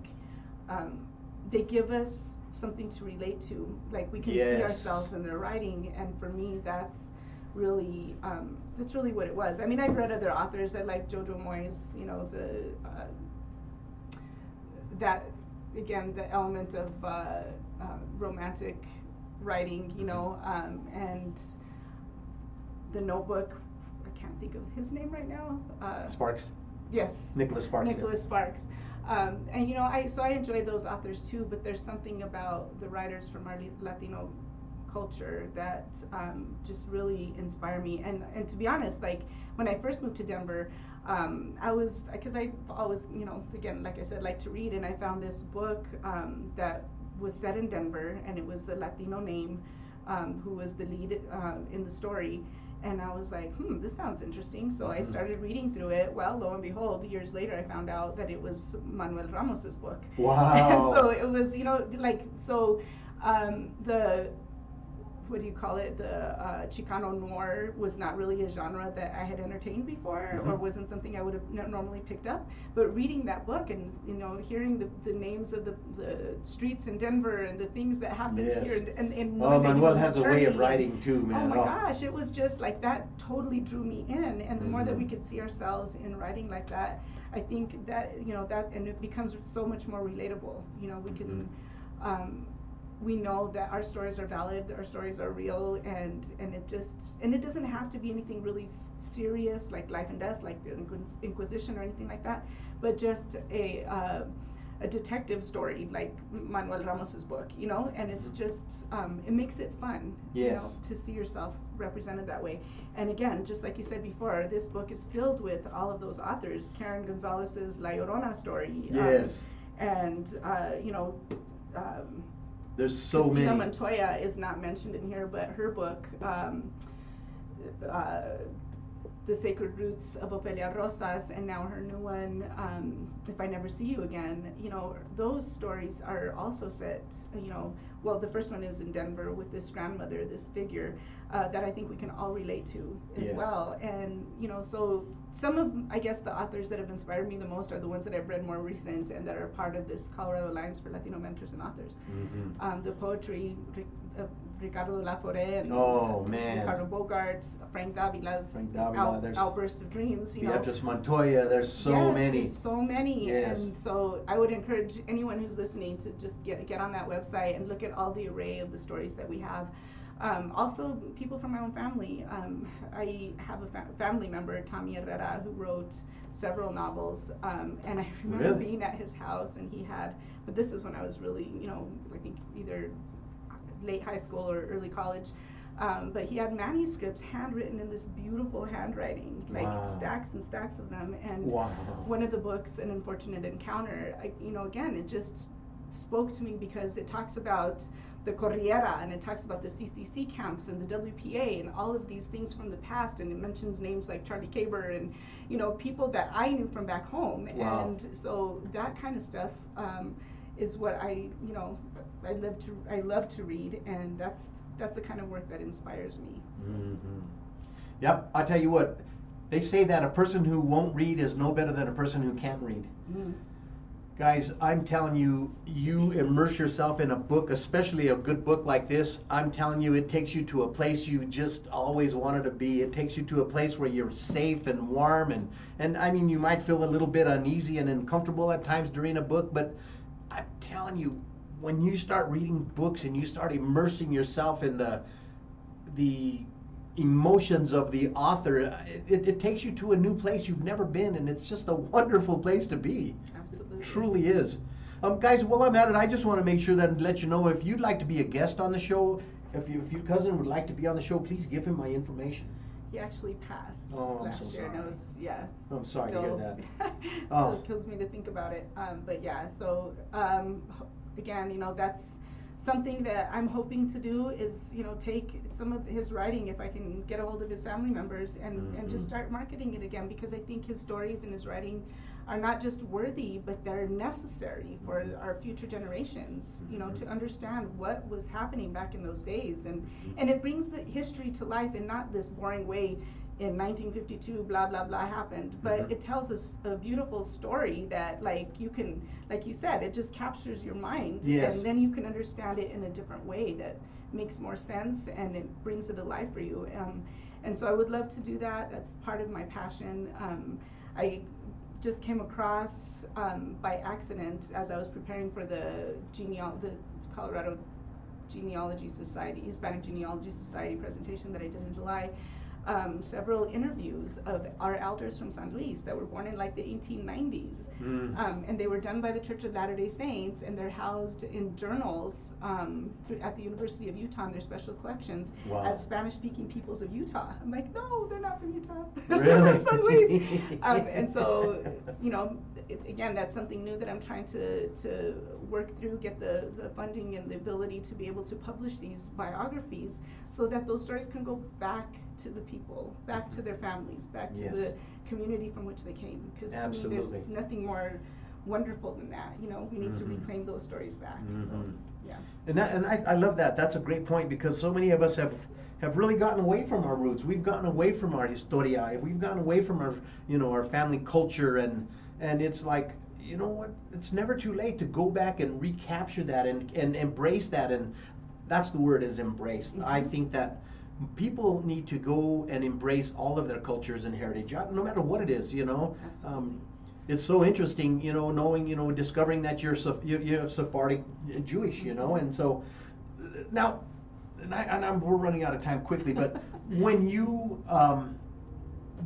they give us something to relate to. Like, we can see ourselves in their writing, and for me, that's really what it was. I mean, I've read other authors. I like Jojo Moyes, you know, that, again, the element of romantic writing, you know, and The Notebook. I can't think of his name right now. Sparks. Yes. Nicholas Sparks. Nicholas Sparks. And you know, I enjoy those authors too, but there's something about the writers from our Latino culture that just really inspire me. And to be honest, like, when I first moved to Denver, because I've always, you know, again, like I said, like to read, and I found this book that was set in Denver, and it was a Latino name who was the lead in the story. And I was like, this sounds interesting. So I started reading through it. Well, lo and behold, years later, I found out that it was Manuel Ramos's book. Wow. And so it was, you know, like, so what do you call it? The Chicano noir was not really a genre that I had entertained before, or wasn't something I would have normally picked up. But reading that book and, you know, hearing the names of the streets in Denver and the things that happened here, and Manuel has a way of writing too, man. Oh my gosh, it was just like that totally drew me in. And the more that we could see ourselves in writing like that, I think that, you know, that, and it becomes so much more relatable. You know, we can. We know that our stories are valid, our stories are real, and it doesn't have to be anything really serious like life and death, like the Inquisition or anything like that, but just a detective story like Manuel Ramos's book, you know, and it's just it makes it fun, you know, to see yourself represented that way. And again, just like you said before, this book is filled with all of those authors. Karen Gonzalez's La Llorona story, and you know. There's so Christina many. Montoya is not mentioned in here, but her book, The Sacred Roots of Ofelia Rosas, and now her new one, If I Never See You Again. You know, those stories are also set, you know, well, the first one is in Denver with this grandmother, this figure, that I think we can all relate to as Yes. well. And, you know, so some of, I guess, the authors that have inspired me the most are the ones that I've read more recent and that are part of this Colorado Alliance for Latino Mentors and Authors. Mm-hmm. The poetry, Ricardo de la Forêt and Oh, man. Ricardo Bogart, Frank Davila's there's Outburst of Dreams. You know. Beatrice Montoya, there's so Yes, many. There's so many. Yes. And so I would encourage anyone who's listening to just get on that website and look at all the array of the stories that we have. Also, people from my own family. I have a family member, Tommy Herrera, who wrote several novels, and I remember Really? being at his house, and he had, but this is when I was really, you know, I think either late high school or early college, but he had manuscripts handwritten in this beautiful handwriting, like Wow. stacks and stacks of them. And Wow. one of the books, An Unfortunate Encounter, you know, again, it just spoke to me because it talks about the Corriera, and it talks about the CCC camps and the WPA and all of these things from the past, and it mentions names like Charlie Caber and, you know, people that I knew from back home. Wow. And so that kind of stuff is what I, you know, I love to read, and that's the kind of work that inspires me. So. Mm-hmm. Yep, I tell you what, they say that a person who won't read is no better than a person who can't read. Mm. Guys, I'm telling you, you immerse yourself in a book, especially a good book like this. I'm telling you, it takes you to a place you just always wanted to be. It takes you to a place where you're safe and warm, and I mean, you might feel a little bit uneasy and uncomfortable at times during a book, but I'm telling you, when you start reading books and you start immersing yourself in the emotions of the author, it takes you to a new place you've never been, and it's just a wonderful place to be. Absolutely. It truly is. Guys, while I'm at it, I just want to make sure that and let you know, if you'd like to be a guest on the show, if your cousin would like to be on the show, please give him my information. He actually passed I'm last so year, and sorry. it was, yeah. I'm sorry to hear that. Still kills me to think about it. But yeah, so again, you know, that's something that I'm hoping to do is, you know, take some of his writing, if I can get a hold of his family members, and just start marketing it again, because I think his stories and his writing are not just worthy, but they're necessary for our future generations, you know, to understand what was happening back in those days. And it brings the history to life in not this boring way, in 1952 blah blah blah happened, but it tells us a beautiful story that, like, you can, like you said, it just captures your mind. Yes. And then you can understand it in a different way that makes more sense, and it brings it alive for you. And so I would love to do that. That's part of my passion. I just came across by accident, as I was preparing for the Colorado Genealogy Society, Hispanic Genealogy Society presentation that I did in July, several interviews of our elders from San Luis that were born in like the 1890s. And they were done by the Church of Latter-day Saints, and they're housed in journals at the University of Utah in their special collections. Wow. As Spanish-speaking peoples of Utah. I'm like, no, they're not from Utah. Really? They're from San Luis. And so, you know, again, that's something new that I'm trying to work through, get the funding and the ability to be able to publish these biographies, so that those stories can go back to the people, back to their families, back to the community from which they came. Because to me, there's nothing more wonderful than that. You know, we need to reclaim those stories back. So, yeah. And I love that. That's a great point, because so many of us have really gotten away from our roots. We've gotten away from our historia. We've gotten away from our, you know, our family culture, and it's like, you know what? It's never too late to go back and recapture that and embrace that. And that's the word, is embrace. I think that people need to go and embrace all of their cultures and heritage, no matter what it is, you know. It's so interesting, you know, knowing, you know, discovering that you're Sephardic Jewish, you know. And so now, we're running out of time quickly, but when you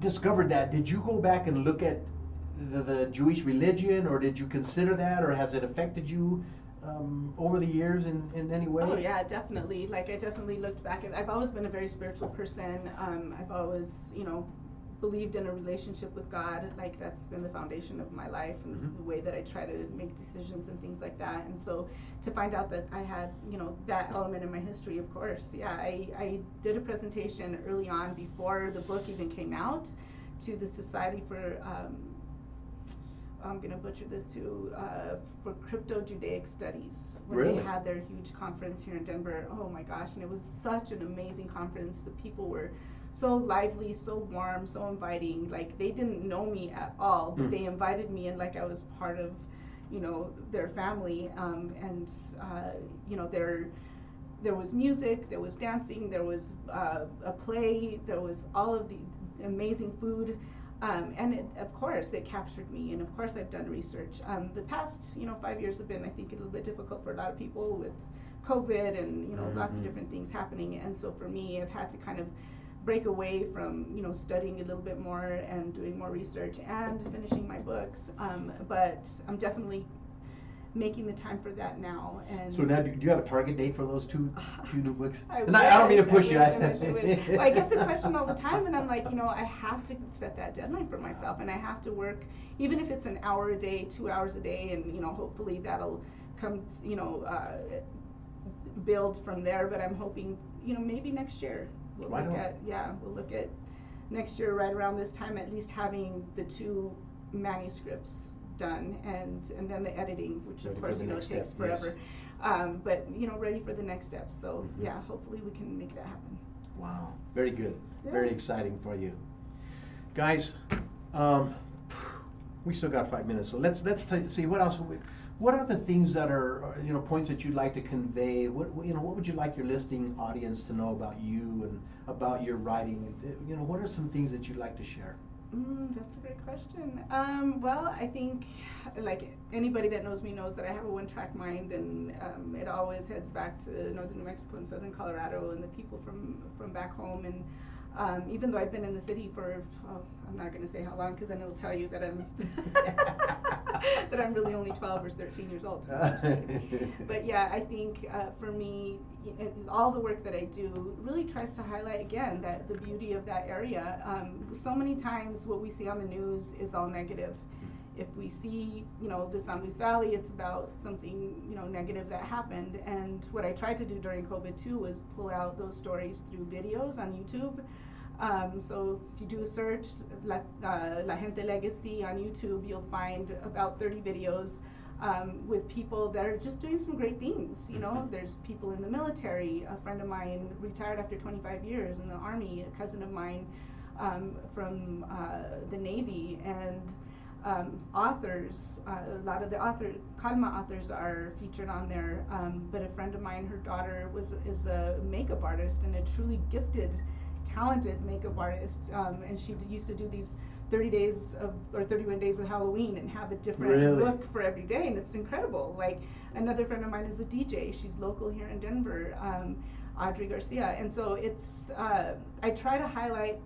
discovered that, did you go back and look at the Jewish religion, or did you consider that, or has it affected you over the years in any way? Oh yeah, definitely. Like, I definitely looked back at, I've always been a very spiritual person. I've always, you know, believed in a relationship with God. Like, that's been the foundation of my life and Mhm. the way that I try to make decisions and things like that. And so to find out that I had, you know, that element in my history, of course, yeah, I did a presentation early on before the book even came out to the Society for, I'm gonna butcher this too, for Crypto-Judaic Studies, when Really? they had their huge conference here in Denver. Oh my gosh, and it was such an amazing conference. The people were so lively, so warm, so inviting. Like, they didn't know me at all, but they invited me in like I was part of, you know, their family. And you know, there was music, there was dancing, there was a play, there was all of the amazing food. And it, of course, it captured me, and of course I've done research. The past, you know, 5 years have been, I think, a little bit difficult for a lot of people with COVID and, you know, lots of different things happening. And so for me, I've had to kind of break away from, you know, studying a little bit more and doing more research and finishing my books. But I'm definitely making the time for that now. And So now, do you have a target date for those two new books? I don't mean to push you. Well, I get the question all the time, and I'm like, you know, I have to set that deadline for myself, and I have to work, even if it's an hour a day, 2 hours a day, and, you know, hopefully that'll come, you know, build from there. But I'm hoping, you know, maybe next year we'll look at next year right around this time, at least having the 2 manuscripts done, and then the editing, which Ready of course, you know, takes forever. Yes. But, you know, ready for the next steps. So yeah, hopefully we can make that happen. Wow, very good. Yeah. Very exciting for you. Guys, we still got 5 minutes, so let's see what else. What are the things that are, you know, points that you'd like to convey? What, you know, what would you like your listening audience to know about you and about your writing? You know, what are some things that you'd like to share? That's a great question. Well, I think, like, anybody that knows me knows that I have a one-track mind, and it always heads back to northern New Mexico and southern Colorado and the people from back home. And even though I've been in the city for, I'm not going to say how long, because then it'll tell you that I'm that I'm really only 12 or 13 years old. But yeah, I think for me, all the work that I do really tries to highlight again that the beauty of that area. So many times what we see on the news is all negative. If we see, you know, the San Luis Valley, it's about something, you know, negative that happened. And what I tried to do during COVID too was pull out those stories through videos on YouTube. So if you do a search, La Gente Legacy on YouTube, you'll find about 30 videos with people that are just doing some great things. You know, there's people in the military. A friend of mine retired after 25 years in the Army, a cousin of mine from the Navy, and authors, a lot of the Kalma authors are featured on there, but a friend of mine, her daughter is a makeup artist, and a truly gifted, talented makeup artist, and she used to do these 30 days of, or 31 days of Halloween and have a different look for every day, and it's incredible. Like, another friend of mine is a DJ, she's local here in Denver, Audrey Garcia, and so it's, I try to highlight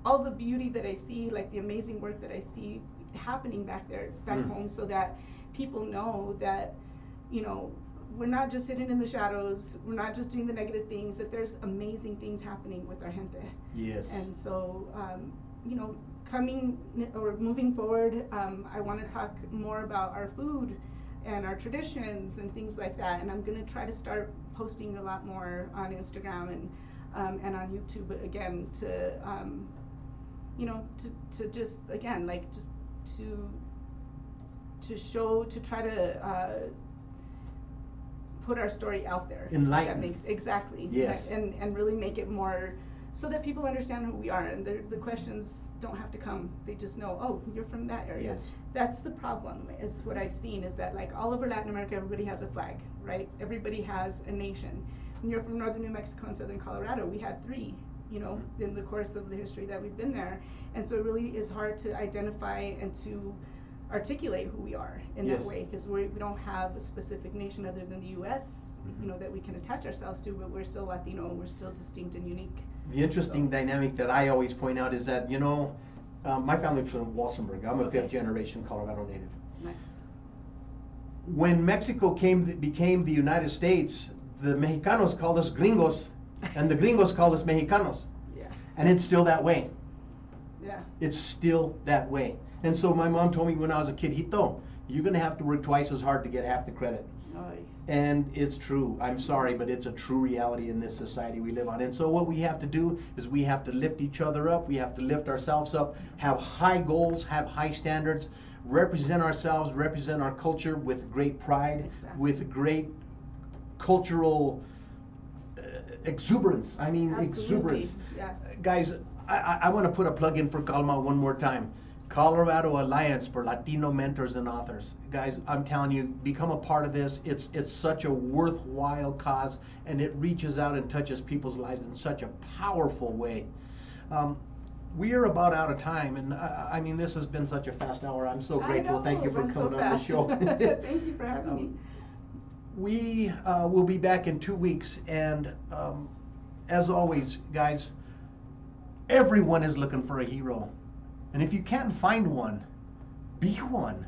all the beauty that I see, like the amazing work that I see happening back home, so that people know that, you know, we're not just sitting in the shadows, we're not just doing the negative things, that there's amazing things happening with our gente. Yes. And so, you know, moving forward, I want to talk more about our food and our traditions and things like that, and I'm going to try to start posting a lot more on Instagram and on YouTube again, to you know, to just, again, like, just to show, to try to put our story out there. Enlighten. Exactly. Yes. And really make it more, so that people understand who we are, and the questions don't have to come. They just know, oh, you're from that area. Yes. That's the problem, is what I've seen, is that, like, all over Latin America, everybody has a flag, right? Everybody has a nation. When you're from northern New Mexico and southern Colorado, we had 3, you know, in the course of the history that we've been there. And so it really is hard to identify and to articulate who we are in that way, because we don't have a specific nation other than the U.S., you know, that we can attach ourselves to, but we're still Latino, we're still distinct and unique. The interesting dynamic that I always point out is that, you know, my family's from Walsenburg. I'm a 5th generation Colorado native. Nice. When Mexico became the United States, the Mexicanos called us gringos, and the gringos called us Mexicanos. Yeah. And it's still that way. Yeah. It's still that way. And so my mom told me when I was a kid, Hito, you're gonna have to work twice as hard to get half the credit. Oy. And it's true. I'm sorry, but it's a true reality in this society we live on. And so what we have to do is we have to lift each other up. We have to lift ourselves up, have high goals, have high standards, represent ourselves, represent our culture with great pride, Exactly. with great cultural exuberance. I mean, Absolutely. exuberance. Yeah. Guys, I want to put a plug in for Calma one more time. Colorado Alliance for Latino Mentors and Authors. Guys, I'm telling you, become a part of this. It's such a worthwhile cause, and it reaches out and touches people's lives in such a powerful way. We are about out of time, and I mean, this has been such a fast hour. I'm so grateful. Thank you for coming on the show. Thank you for having me. We will be back in 2 weeks, and as always, guys, everyone is looking for a hero. And if you can't find one, be one.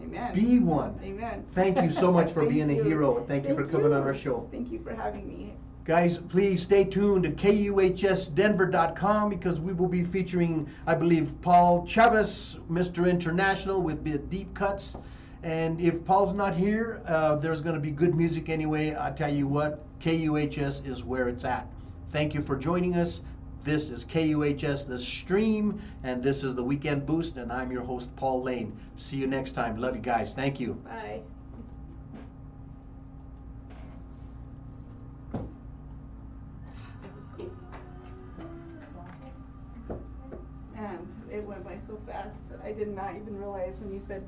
Amen. Be one. Amen. Thank you so much for Thank being you. a hero, and thank you for coming on our show. Thank you for having me. Guys, please stay tuned to KUHSdenver.com because we will be featuring, I believe, Paul Chavez, Mr. International with the deep cuts. And if Paul's not here, there's going to be good music anyway. I tell you what, KUHS is where it's at. Thank you for joining us. This is KUHS, the stream, and this is the Weekend Boost, and I'm your host, Paul Lane. See you next time. Love you guys. Thank you. Bye. That was cool. Man, it went by so fast. I did not even realize when you said